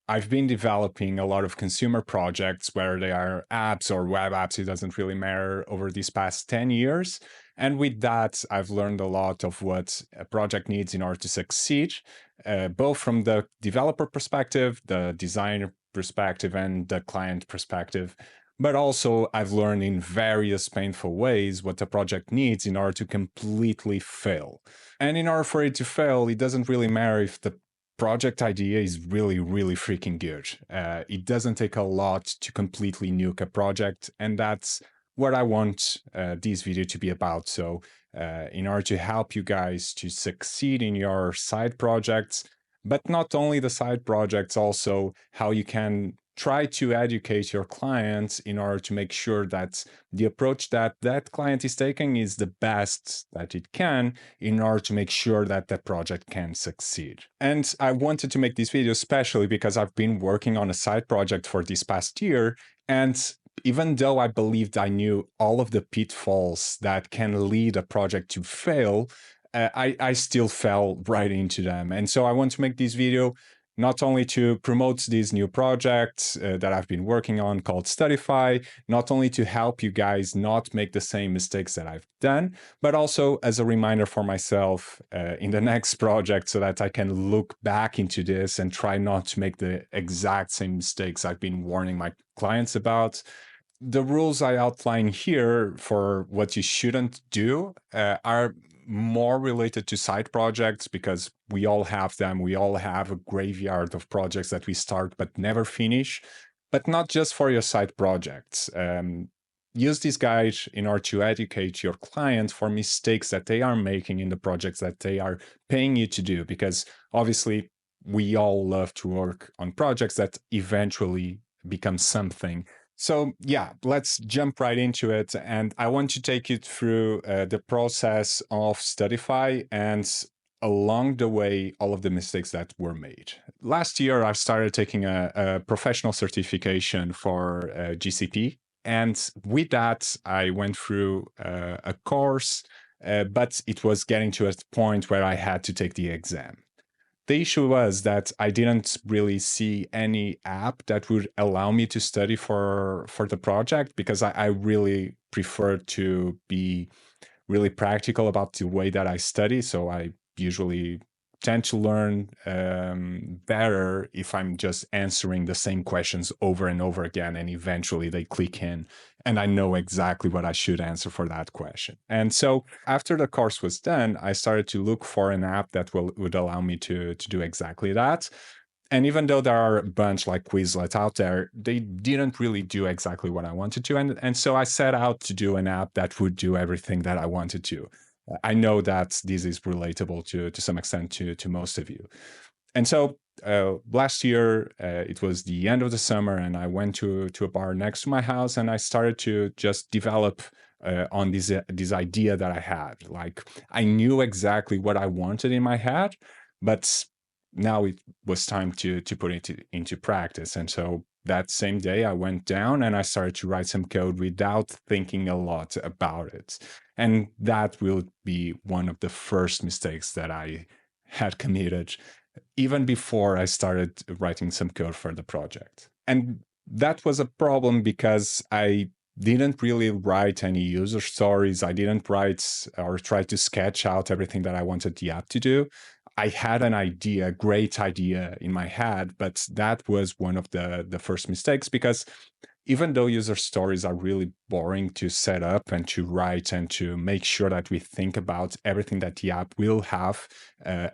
I've been developing a lot of consumer projects, whether they are apps or web apps, it doesn't really matter, over these past 10 years. And with that, I've learned a lot of what a project needs in order to succeed, both from the developer perspective, the designer perspective, and the client perspective. But also, I've learned in various painful ways what the project needs in order to completely fail. And in order for it to fail, it doesn't really matter if the project idea is really, really freaking good. It doesn't take a lot to completely nuke a project, and that's what I want this video to be about. So in order to help you guys to succeed in your side projects, but not only the side projects, also how you can try to educate your clients in order to make sure that the approach that that client is taking is the best that it can in order to make sure that that project can succeed. And I wanted to make this video especially because I've been working on a side project for this past year, and even though I believed I knew all of the pitfalls that can lead a project to fail, I still fell right into them. And so I want to make this video not only to promote these new projects that I've been working on called Studify, not only to help you guys not make the same mistakes that I've done, but also as a reminder for myself in the next project so that I can look back into this and try not to make the exact same mistakes I've been warning my clients about. The rules I outline here for what you shouldn't do are more related to side projects because we all have them. We all have a graveyard of projects that we start but never finish, but not just for your side projects. Use this guide in order to educate your client for mistakes that they are making in the projects that they are paying you to do, because obviously we all love to work on projects that eventually become something. So yeah, let's jump right into it. And I want to take you through the process of Studify and along the way, all of the mistakes that were made. Last year, I started taking a professional certification for GCP. And with that, I went through a course, but it was getting to a point where I had to take the exam. The issue was that I didn't really see any app that would allow me to study for the project, because I really prefer to be really practical about the way that I study. So I usually tend to learn better if I'm just answering the same questions over and over again, and eventually they click in and I know exactly what I should answer for that question. And so after the course was done, I started to look for an app that would allow me to do exactly that. And even though there are a bunch like Quizlet out there, they didn't really do exactly what I wanted to. And so I set out to do an app that would do everything that I wanted to. I know that this is relatable to some extent to most of you. And so last year, it was the end of the summer, and I went to a bar next to my house, and I started to just develop on this idea that I had. Like, I knew exactly what I wanted in my head, but now it was time to put it into practice. And so that same day, I went down and I started to write some code without thinking a lot about it. And that will be one of the first mistakes that I had committed even before I started writing some code for the project. And that was a problem because I didn't really write any user stories. I didn't write or try to sketch out everything that I wanted the app to do. I had an idea, a great idea in my head, but that was one of the first mistakes, because even though user stories are really boring to set up and to write and to make sure that we think about everything that the app will have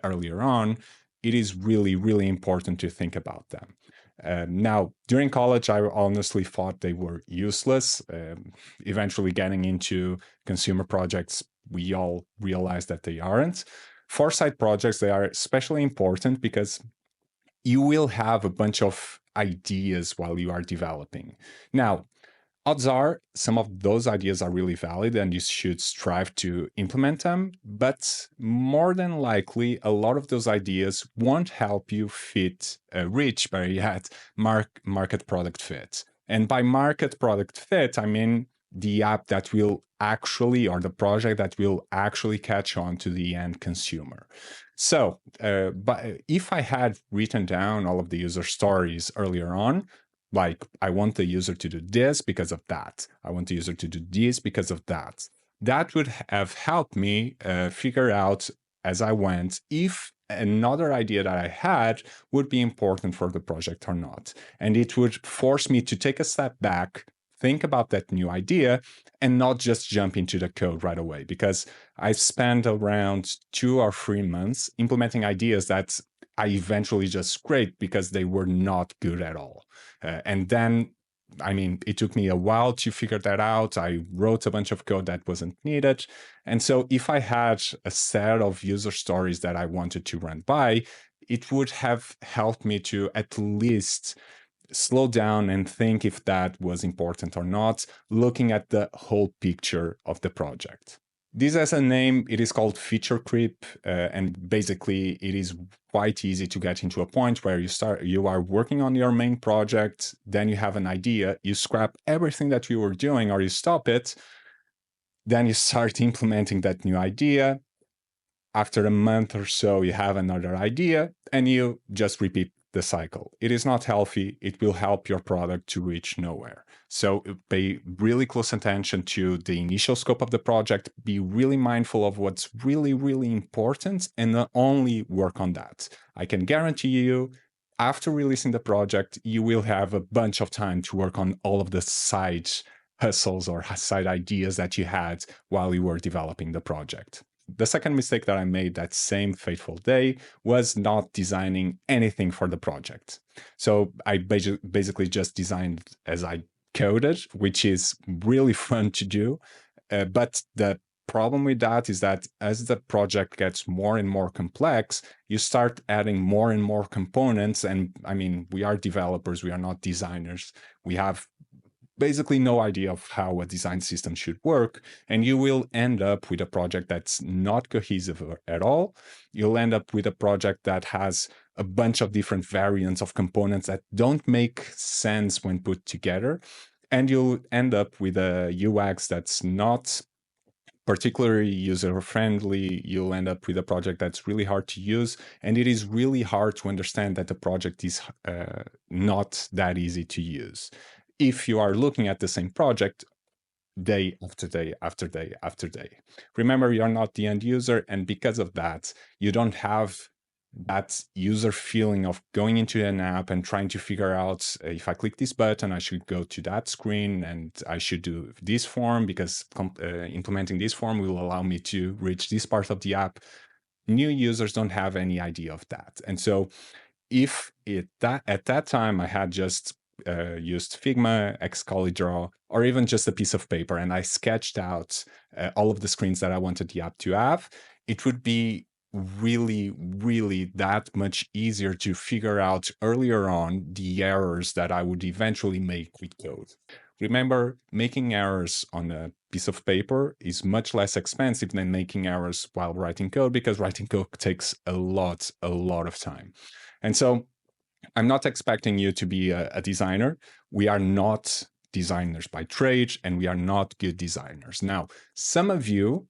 earlier on, it is really, really important to think about them. Now, during college, I honestly thought they were useless. Eventually getting into consumer projects, we all realized that they aren't. For side projects, they are especially important because you will have a bunch of ideas while you are developing. Now, odds are some of those ideas are really valid and you should strive to implement them, but more than likely, a lot of those ideas won't help you reach, better yet, market product fit. And by market product fit, I mean the app that will actually, or the project that will actually catch on to the end consumer. So, but if I had written down all of the user stories earlier on, like I want the user to do this because of that, I want the user to do this because of that, that would have helped me figure out as I went if another idea that I had would be important for the project or not. And it would force me to take a step back, think about that new idea, and not just jump into the code right away. Because I spent around 2 or 3 months implementing ideas that I eventually just scraped because they were not good at all. And then, I mean, it took me a while to figure that out. I wrote a bunch of code that wasn't needed. And so if I had a set of user stories that I wanted to run by, it would have helped me to at least slow down and think if that was important or not, looking at the whole picture of the project. This has a name, it is called feature creep, and basically it is quite easy to get into a point where you are working on your main project, then you have an idea, you scrap everything that you were doing or you stop it, then you start implementing that new idea. After a month or so, you have another idea and you just repeat the cycle. It is not healthy. It will help your product to reach nowhere. So pay really close attention to the initial scope of the project, be really mindful of what's really, really important, and not only work on that. I can guarantee you, after releasing the project, you will have a bunch of time to work on all of the side hustles or side ideas that you had while you were developing the project. The second mistake that I made that same fateful day was not designing anything for the project. So I basically just designed as I coded, which is really fun to do. But the problem with that is that as the project gets more and more complex, you start adding more and more components. And I mean, we are developers, we are not designers. We have basically no idea of how a design system should work, and you will end up with a project that's not cohesive at all. You'll end up with a project that has a bunch of different variants of components that don't make sense when put together, and you'll end up with a UX that's not particularly user-friendly. You'll end up with a project that's really hard to use, and it is really hard to understand that the project is not that easy to use if you are looking at the same project day after day after day after day. Remember, you're not the end user, and because of that, you don't have that user feeling of going into an app and trying to figure out if I click this button, I should go to that screen and I should do this form because implementing this form will allow me to reach this part of the app. New users don't have any idea of that. And so if at that time I had just used Figma, XColorDraw, or even just a piece of paper, and I sketched out all of the screens that I wanted the app to have, it would be really, really that much easier to figure out earlier on the errors that I would eventually make with code. Remember, making errors on a piece of paper is much less expensive than making errors while writing code, because writing code takes a lot of time. And so I'm not expecting you to be a designer. We are not designers by trade, and we are not good designers. Now, some of you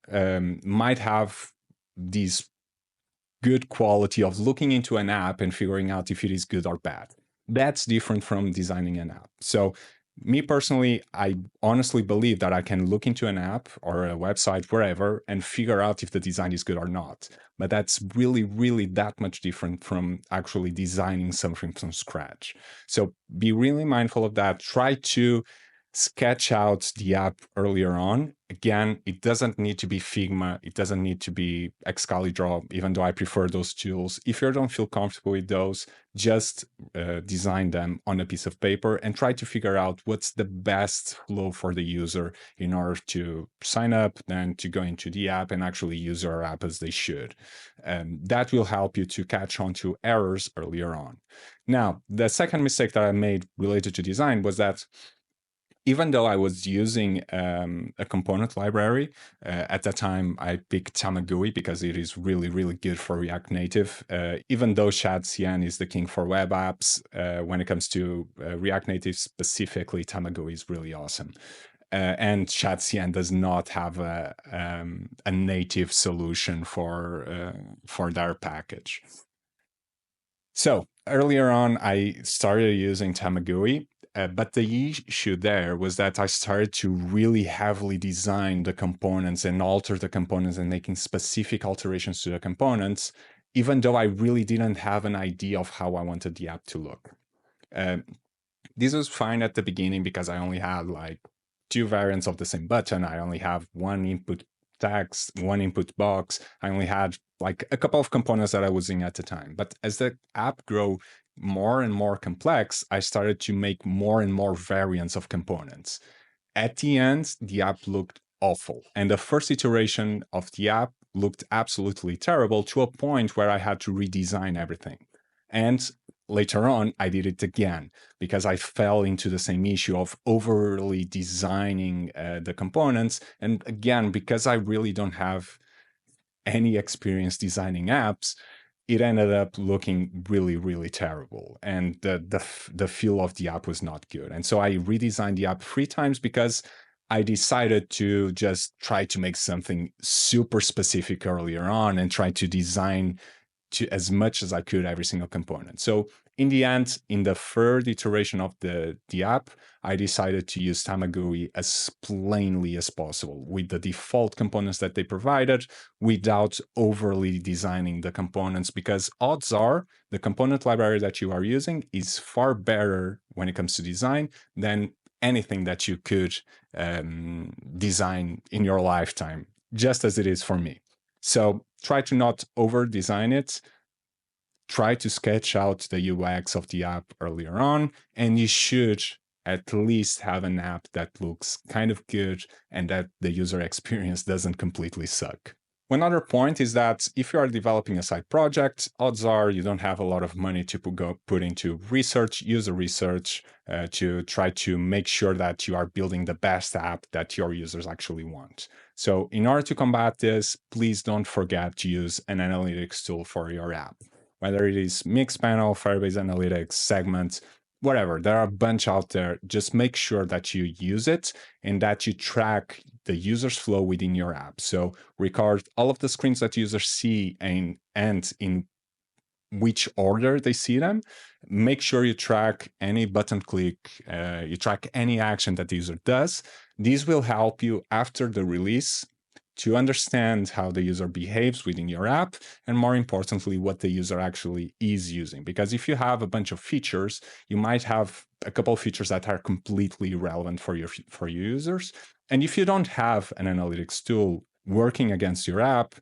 might have this good quality of looking into an app and figuring out if it is good or bad. That's different from designing an app. So me personally, I honestly believe that I can look into an app or a website, wherever, and figure out if the design is good or not. But that's really, really that much different from actually designing something from scratch. So be really mindful of that. Try to sketch out the app earlier on. Again, it doesn't need to be Figma. It doesn't need to be XColorDraw, even though I prefer those tools. If you don't feel comfortable with those, just design them on a piece of paper and try to figure out what's the best flow for the user in order to sign up, then to go into the app and actually use your app as they should. That will help you to catch on to errors earlier on. Now, the second mistake that I made related to design was that even though I was using a component library, at that time I picked Tamagui because it is really, really good for React Native. Even though ShadCN is the king for web apps, when it comes to React Native specifically, Tamagui is really awesome. and ChatCN does not have a native solution for their package. So earlier on, I started using Tamagui, but the issue there was that I started to really heavily design the components and alter the components and making specific alterations to the components, even though I really didn't have an idea of how I wanted the app to look. This was fine at the beginning because I only had like 2 variants of the same button. I only have one input text, one input box. I only had like a couple of components that I was using at the time. But as the app grew more and more complex, I started to make more and more variants of components. At the end, the app looked awful. And the first iteration of the app looked absolutely terrible, to a point where I had to redesign everything. And later on, I did it again because I fell into the same issue of overly designing the components. And again, because I really don't have any experience designing apps, it ended up looking really, really terrible. And the feel of the app was not good. And so I redesigned the app 3 times because I decided to just try to make something super specific earlier on and try to design to as much as I could every single component. So in the end, in the 3rd iteration of the app, I decided to use Tamagui as plainly as possible with the default components that they provided without overly designing the components, because odds are the component library that you are using is far better when it comes to design than anything that you could design in your lifetime, just as it is for me. So try to not over design it. Try to sketch out the UX of the app earlier on, and you should at least have an app that looks kind of good and that the user experience doesn't completely suck. One other point is that if you are developing a side project, odds are you don't have a lot of money to put into research, user research, to try to make sure that you are building the best app that your users actually want. So in order to combat this, please don't forget to use an analytics tool for your app. Whether it is Mixpanel, Firebase Analytics, Segment, whatever, there are a bunch out there. Just make sure that you use it and that you track the user's flow within your app. So record all of the screens that users see and in which order they see them. Make sure you track any button click, you track any action that the user does. These will help you after the release to understand how the user behaves within your app, and more importantly, what the user actually is using. Because if you have a bunch of features, you might have a couple of features that are completely irrelevant for your users. And if you don't have an analytics tool working against your app,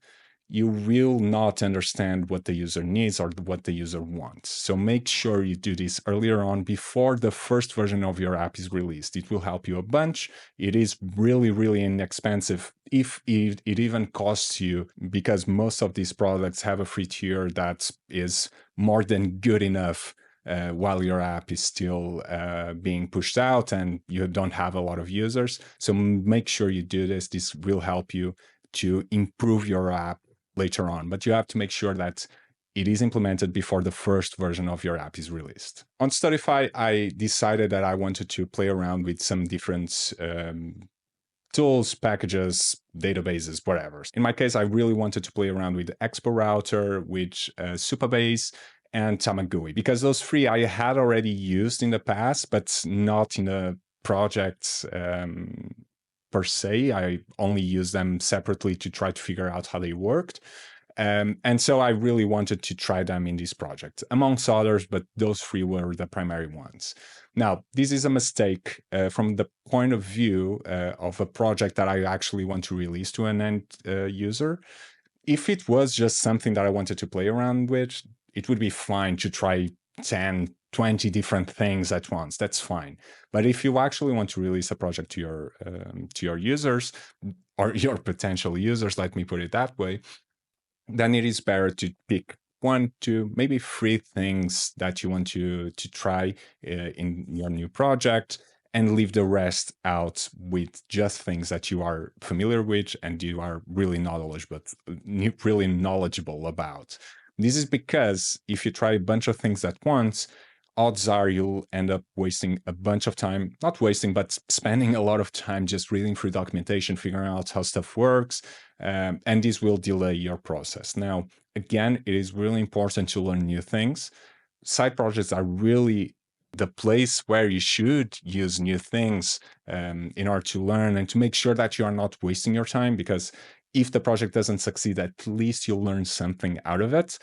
you will not understand what the user needs or what the user wants. So make sure you do this earlier on before the first version of your app is released. It will help you a bunch. It is really, really inexpensive if it even costs you, because most of these products have a free tier that is more than good enough while your app is still being pushed out and you don't have a lot of users. So make sure you do this. This will help you to improve your app later on, but you have to make sure that it is implemented before the first version of your app is released. On Studify, I decided that I wanted to play around with some different tools, packages, databases, whatever. In my case, I really wanted to play around with Expo Router, with Supabase, and Tamagui, because those 3 I had already used in the past, but not in the projects per se. I only used them separately to try to figure out how they worked. And so I really wanted to try them in this project, amongst others, but those 3 were the primary ones. Now, this is a mistake from the point of view of a project that I actually want to release to an end user. If it was just something that I wanted to play around with, it would be fine to try 10, 20 different things at once. That's fine. But if you actually want to release a project to your users, or your potential users, let me put it that way, then it is better to pick 1, 2, maybe 3 things that you want to try in your new project, and leave the rest out with just things that you are familiar with and you are really knowledgeable about. This is because if you try a bunch of things at once, odds are you'll end up wasting a bunch of time, not wasting, but spending a lot of time just reading through documentation, figuring out how stuff works, and this will delay your process. Now, again, it is really important to learn new things. Side projects are really the place where you should use new things in order to learn and to make sure that you are not wasting your time, because if the project doesn't succeed, at least you'll learn something out of it.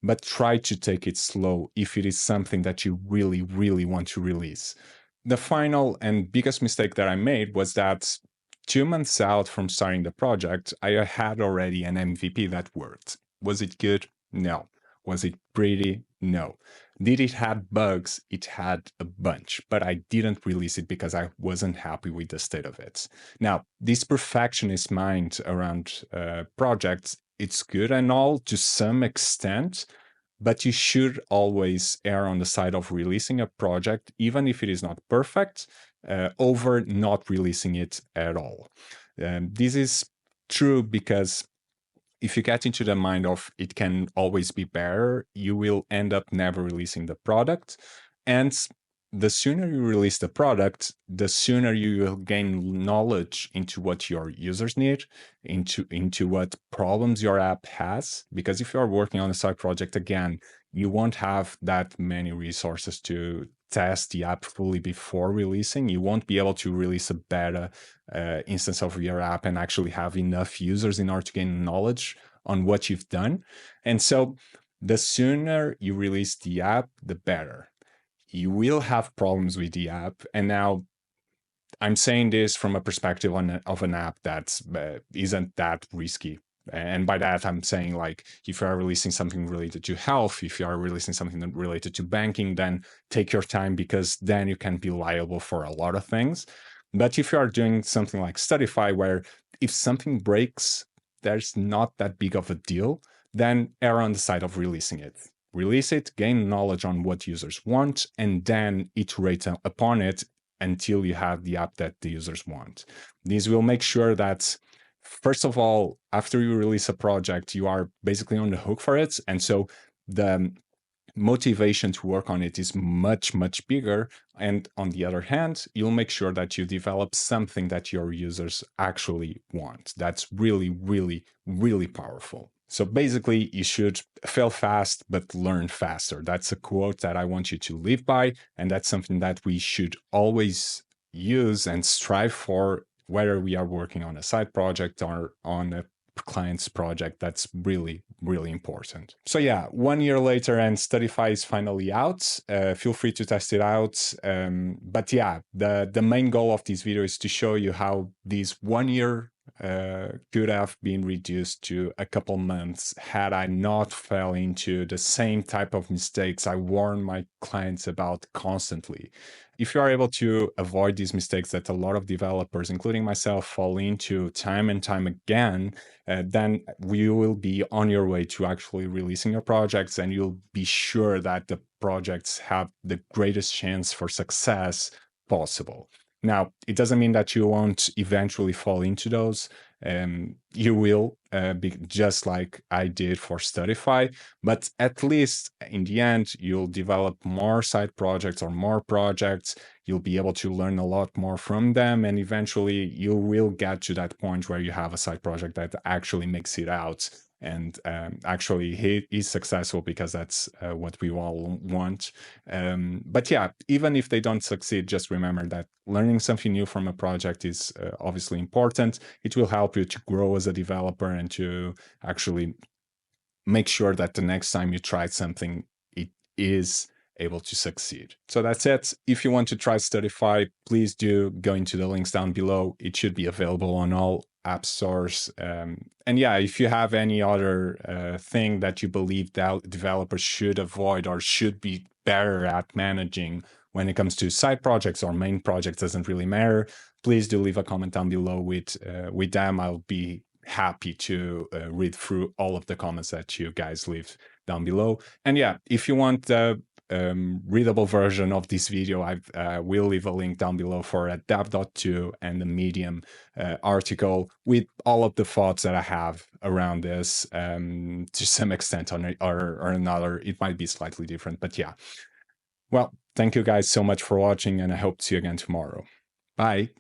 But try to take it slow if it is something that you really, really want to release. The final and biggest mistake that I made was that 2 months out from starting the project, I had already an MVP that worked. Was it good? No. Was it pretty? No. Did it have bugs? It had a bunch, but I didn't release it because I wasn't happy with the state of it. Now, this perfectionist mind around projects, it's good and all to some extent, but you should always err on the side of releasing a project, even if it is not perfect, over not releasing it at all. This is true because if you get into the mind of it can always be better, you will end up never releasing the product. And the sooner you release the product, the sooner you will gain knowledge into what your users need, into what problems your app has. Because if you are working on a side project, again, you won't have that many resources to test the app fully before releasing. You won't be able to release a beta instance of your app and actually have enough users in order to gain knowledge on what you've done. And so the sooner you release the app, the better. You will have problems with the app. And now I'm saying this from a perspective of an app that isn't that risky. And by that, I'm saying, like, if you are releasing something related to health, if you are releasing something related to banking, then take your time, because then you can be liable for a lot of things. But if you are doing something like Studify, where if something breaks, there's not that big of a deal, then err on the side of releasing it. Release it, gain knowledge on what users want, and then iterate upon it until you have the app that the users want. This will make sure that, first of all, after you release a project, you are basically on the hook for it. And so the motivation to work on it is much, much bigger. And on the other hand, you'll make sure that you develop something that your users actually want. That's really, really, really powerful. So basically, you should fail fast, but learn faster. That's a quote that I want you to live by. And that's something that we should always use and strive for, whether we are working on a side project or on a client's project. That's really, really important. So yeah, 1 year later and Studify is finally out. Feel free to test it out. But yeah, the main goal of this video is to show you how this 1 year could have been reduced to a couple months had I not fell into the same type of mistakes I warn my clients about constantly. If you are able to avoid these mistakes that a lot of developers, including myself, fall into time and time again, then you will be on your way to actually releasing your projects, and you'll be sure that the projects have the greatest chance for success possible. Now, it doesn't mean that you won't eventually fall into those. You will, be just like I did for Studify, but at least in the end, you'll develop more side projects or more projects. You'll be able to learn a lot more from them, and eventually you will get to that point where you have a side project that actually makes it out and actually he is successful, because that's what we all want. But yeah, even if they don't succeed, just remember that learning something new from a project is obviously important. It will help you to grow as a developer and to actually make sure that the next time you try something, it is able to succeed. So that's it. If you want to try Studify, please do go into the links down below. It should be available on all app stores. And yeah, if you have any other thing that you believe that developers should avoid or should be better at managing when it comes to side projects or main projects, doesn't really matter, please do leave a comment down below with them. I'll be happy to read through all of the comments that you guys leave down below. And yeah, if you want the readable version of this video, I will leave a link down below for a dev.to and a Medium article with all of the thoughts that I have around this. To some extent or another, it might be slightly different, but yeah. Well, thank you guys so much for watching, and I hope to see you again tomorrow. Bye.